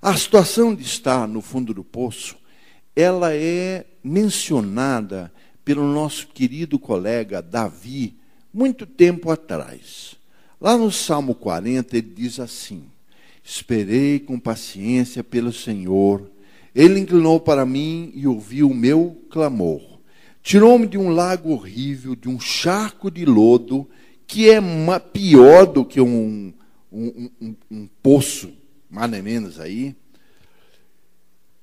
A situação de estar no fundo do poço, ela é mencionada pelo nosso querido colega Davi, muito tempo atrás. Lá no Salmo 40, ele diz assim: esperei com paciência pelo Senhor, Ele inclinou para mim e ouviu o meu clamor. Tirou-me de um lago horrível, de um charco de lodo, que é pior do que um poço, mais ou menos aí.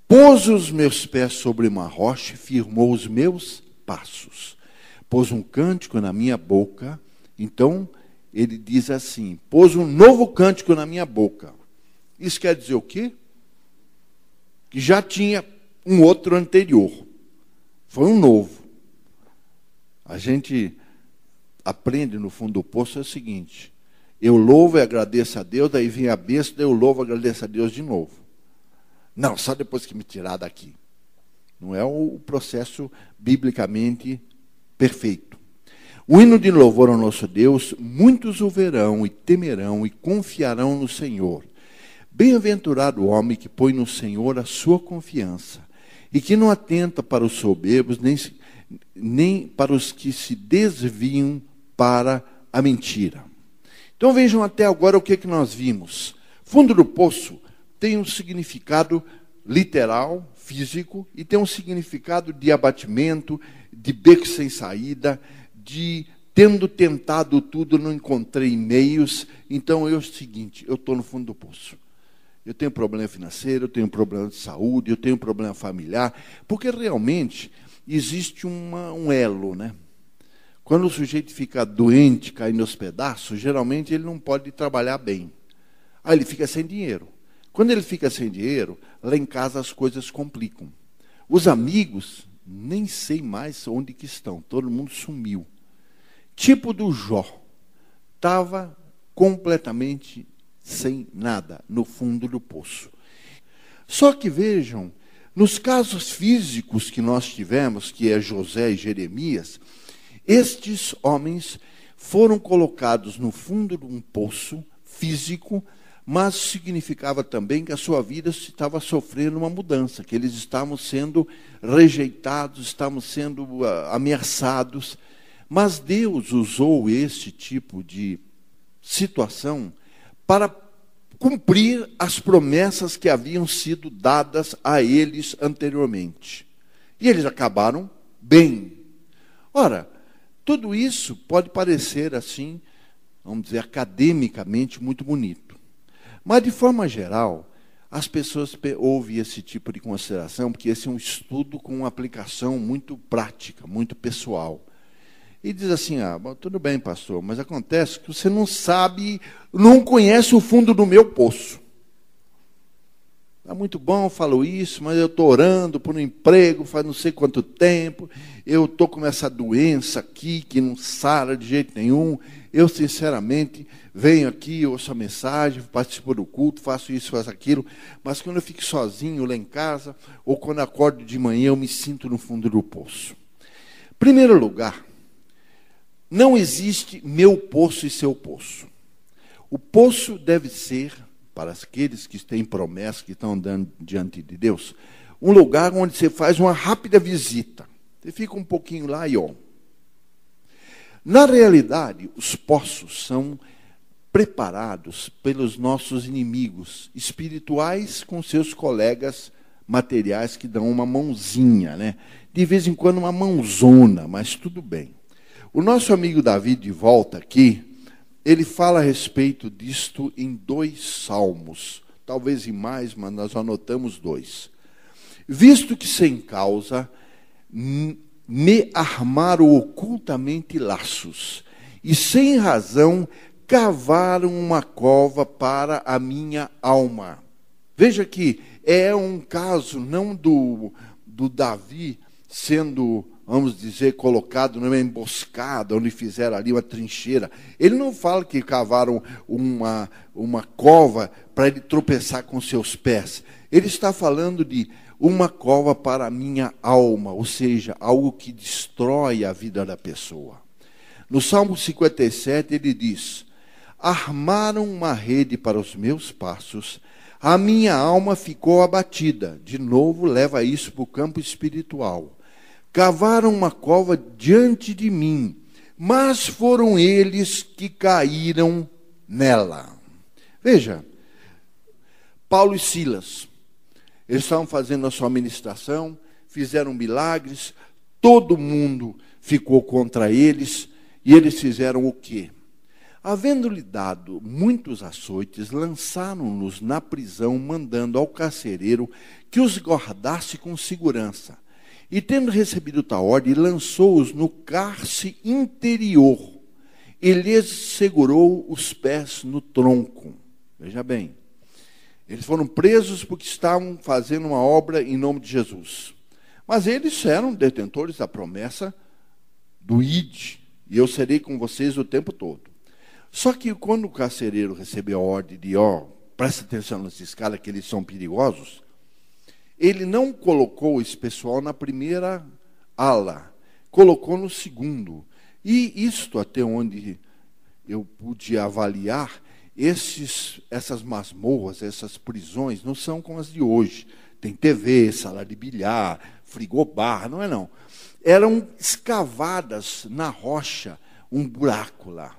Pôs os meus pés sobre uma rocha e firmou os meus passos. Pôs um cântico na minha boca. Então, ele diz assim: pôs um novo cântico na minha boca. Isso quer dizer o quê? Que já tinha um outro anterior. Foi um novo. A gente aprende no fundo do poço é o seguinte: eu louvo e agradeço a Deus, daí vem a bênção, daí eu louvo e agradeço a Deus de novo. Não, só depois que me tirar daqui. Não é o processo biblicamente perfeito. O hino de louvor ao nosso Deus, muitos o verão e temerão e confiarão no Senhor. Bem-aventurado o homem que põe no Senhor a sua confiança e que não atenta para os soberbos, nem para os que se desviam para a mentira. Então vejam até agora o que nós vimos. Fundo do poço tem um significado literal, físico, e tem um significado de abatimento, de beco sem saída, de tendo tentado tudo, não encontrei meios, então é o seguinte: eu estou no fundo do poço. Eu tenho problema financeiro, eu tenho problema de saúde, eu tenho problema familiar, porque realmente existe um elo, né? Quando o sujeito fica doente, caindo aos pedaços, geralmente ele não pode trabalhar bem. Aí ele fica sem dinheiro. Quando ele fica sem dinheiro, lá em casa as coisas complicam. Os amigos, nem sei mais onde que estão, todo mundo sumiu. Tipo do Jó, estava completamente sem nada, no fundo do poço. Só que vejam, nos casos físicos que nós tivemos, que é José e Jeremias, estes homens foram colocados no fundo de um poço físico, mas significava também que a sua vida estava sofrendo uma mudança, que eles estavam sendo rejeitados, estavam sendo ameaçados. Mas Deus usou esse tipo de situação para cumprir as promessas que haviam sido dadas a eles anteriormente. E eles acabaram bem. Ora, tudo isso pode parecer assim, vamos dizer, academicamente muito bonito. Mas, de forma geral, as pessoas ouvem esse tipo de consideração, porque esse é um estudo com uma aplicação muito prática, muito pessoal. E diz assim: tudo bem, pastor, mas acontece que você não sabe, não conhece o fundo do meu poço. Está muito bom, falo isso, mas eu estou orando por um emprego faz não sei quanto tempo, eu estou com essa doença aqui que não sara de jeito nenhum. Eu, sinceramente, venho aqui, ouço a mensagem, participo do culto, faço isso, faço aquilo, mas quando eu fico sozinho lá em casa, ou quando acordo de manhã, eu me sinto no fundo do poço. Primeiro lugar, não existe meu poço e seu poço. O poço deve ser, para aqueles que têm promessa, que estão andando diante de Deus, um lugar onde você faz uma rápida visita. Você fica um pouquinho lá e ó. Na realidade, os poços são preparados pelos nossos inimigos espirituais com seus colegas materiais que dão uma mãozinha, né? De vez em quando uma mãozona, mas tudo bem. O nosso amigo Davi, de volta aqui, ele fala a respeito disto em 2 salmos, talvez em mais, mas nós anotamos 2. Visto que sem causa me armaram ocultamente laços, e sem razão cavaram uma cova para a minha alma. Veja que é um caso não do Davi sendo, vamos dizer, colocado numa emboscada, onde fizeram ali uma trincheira. Ele não fala que cavaram uma cova para ele tropeçar com seus pés. Ele está falando de uma cova para a minha alma, ou seja, algo que destrói a vida da pessoa. No Salmo 57 ele diz: armaram uma rede para os meus passos, a minha alma ficou abatida. De novo, leva isso para o campo espiritual. Cavaram uma cova diante de mim, mas foram eles que caíram nela. Veja, Paulo e Silas, eles estavam fazendo a sua ministração, fizeram milagres, todo mundo ficou contra eles, e eles fizeram o quê? Havendo-lhe dado muitos açoites, lançaram-nos na prisão, mandando ao carcereiro que os guardasse com segurança. E tendo recebido tal ordem, lançou-os no cárcere interior, e lhes segurou os pés no tronco. Veja bem, eles foram presos porque estavam fazendo uma obra em nome de Jesus. Mas eles eram detentores da promessa do Ide, e eu serei com vocês o tempo todo. Só que quando o carcereiro recebeu a ordem de, presta atenção nesses caras que eles são perigosos, ele não colocou esse pessoal na primeira ala, colocou no segundo. E isto, até onde eu pude avaliar, essas masmorras, essas prisões, não são como as de hoje. Tem TV, sala de bilhar, frigobar, não é não. Eram escavadas na rocha, um buraco lá.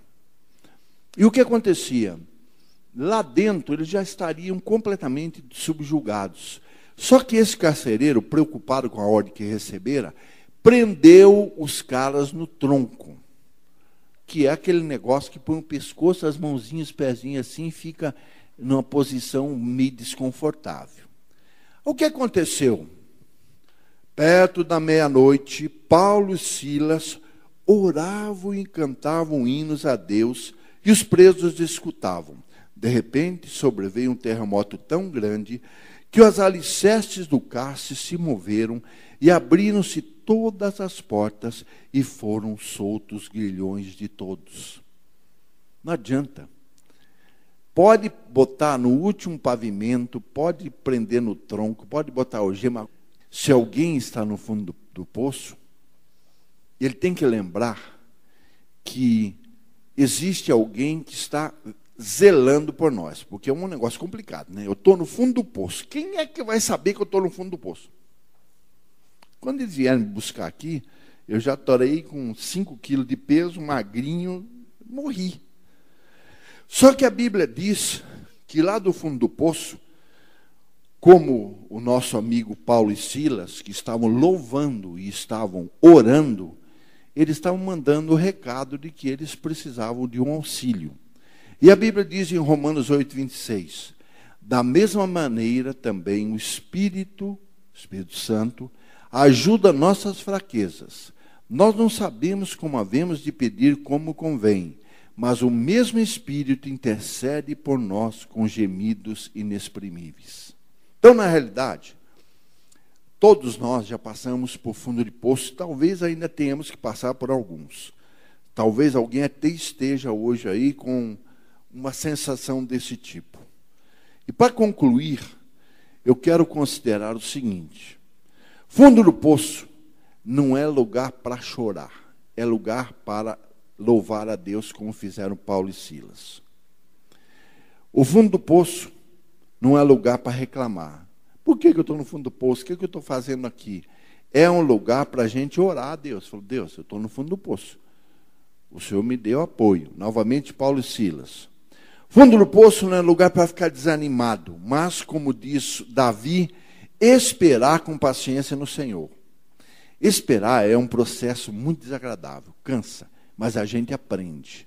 E o que acontecia? Lá dentro, eles já estariam completamente subjugados. Só que esse carcereiro, preocupado com a ordem que recebera, prendeu os caras no tronco, que é aquele negócio que põe o pescoço, as mãozinhas, os pezinhos assim, e fica numa posição meio desconfortável. O que aconteceu? Perto da meia-noite, Paulo e Silas oravam e cantavam hinos a Deus, e os presos escutavam. De repente, sobreveio um terremoto tão grande que os alicerces do cárcere se moveram e abriram-se todas as portas e foram soltos os grilhões de todos. Não adianta. Pode botar no último pavimento, pode prender no tronco, pode botar algema. Se alguém está no fundo do poço, ele tem que lembrar que existe alguém que está zelando por nós, porque é um negócio complicado, né? Eu estou no fundo do poço. Quem é que vai saber que eu estou no fundo do poço? Quando eles vieram me buscar aqui, eu já torei com 5 quilos de peso, magrinho, morri. Só que a Bíblia diz que lá do fundo do poço, como o nosso amigo Paulo e Silas, que estavam louvando e estavam orando, eles estavam mandando o recado de que eles precisavam de um auxílio. E a Bíblia diz em Romanos 8:26, da mesma maneira também o Espírito Santo, ajuda nossas fraquezas. Nós não sabemos como havemos de pedir como convém, mas o mesmo Espírito intercede por nós com gemidos inexprimíveis. Então, na realidade, todos nós já passamos por fundo de poço, talvez ainda tenhamos que passar por alguns. Talvez alguém até esteja hoje aí com uma sensação desse tipo. E para concluir, eu quero considerar o seguinte: fundo do poço não é lugar para chorar, é lugar para louvar a Deus, como fizeram Paulo e Silas. O fundo do poço não é lugar para reclamar. Por que eu estou no fundo do poço? O que eu estou fazendo aqui? É um lugar para a gente orar a Deus. Falou, Deus, eu estou no fundo do poço. O Senhor me deu apoio. Novamente, Paulo e Silas. Fundo do poço não é lugar para ficar desanimado, mas, como diz Davi, esperar com paciência no Senhor. Esperar é um processo muito desagradável, cansa, mas a gente aprende.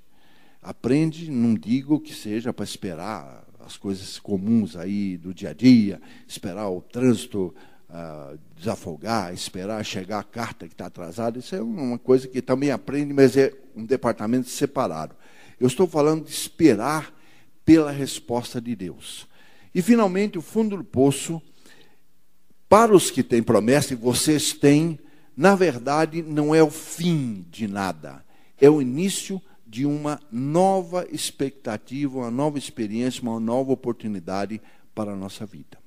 Aprende, não digo que seja para esperar as coisas comuns aí do dia a dia, esperar o trânsito desafogar, esperar chegar a carta que está atrasada. Isso é uma coisa que também aprende, mas é um departamento separado. Eu estou falando de esperar pela resposta de Deus. E, finalmente, o fundo do poço, para os que têm promessa, e vocês têm, na verdade, não é o fim de nada, é o início de uma nova expectativa, uma nova experiência, uma nova oportunidade para a nossa vida.